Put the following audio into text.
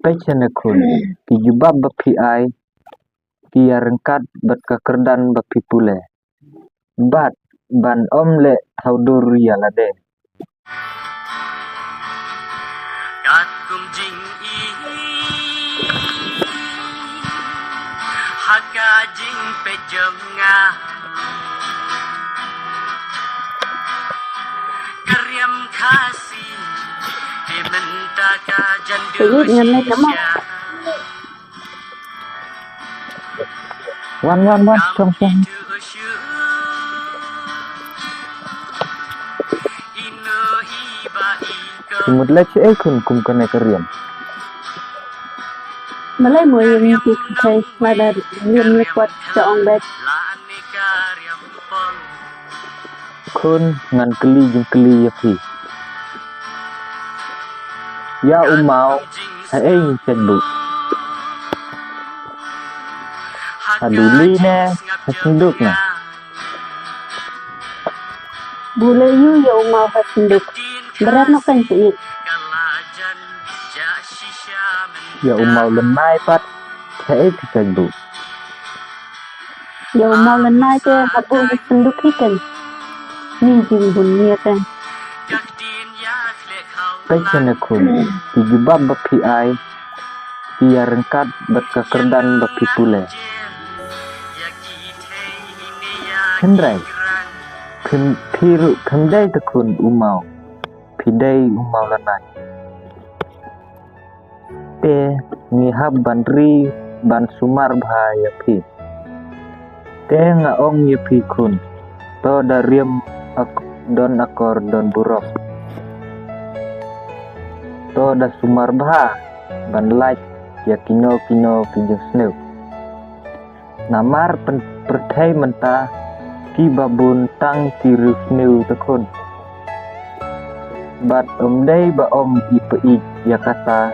Pechanekun, kijubab bapi ai, rengkat bat kakerdan bapi pule. Bat ban omle haudur yalade. Kat kum jing i haka jing pe jonga karyam khasi di mentaka jandu Wan trong Semut leci kun kum kena keriam. Malay mo yung kay nada yung kuat sa ongbet. Kun ngan keli jeng keli ya pi. Ya umau hai bu. Aduli ne hasenduk ne. Bule yu ya umau hasenduk. Berat no kan sih. Ya umau lenai pat hai bu. Ya umau lenai ke habu hasenduk ikan. Ni jing bunia kan. Pechanekun, kijubab bapi ai, rengkat bat kakerdan bapi pule. Hendrai, kendai tekun umau, pidai umau lanai. Te ngihab bandri ban sumar bahaya pi. Te ngaong yepi kun, to dariam don akor don burok. To da sumar bah ban like ya kino kijung sneu. Namar perthai menta ki babun tang tiru sneu tekun. Bat dei ba om ipe ya kata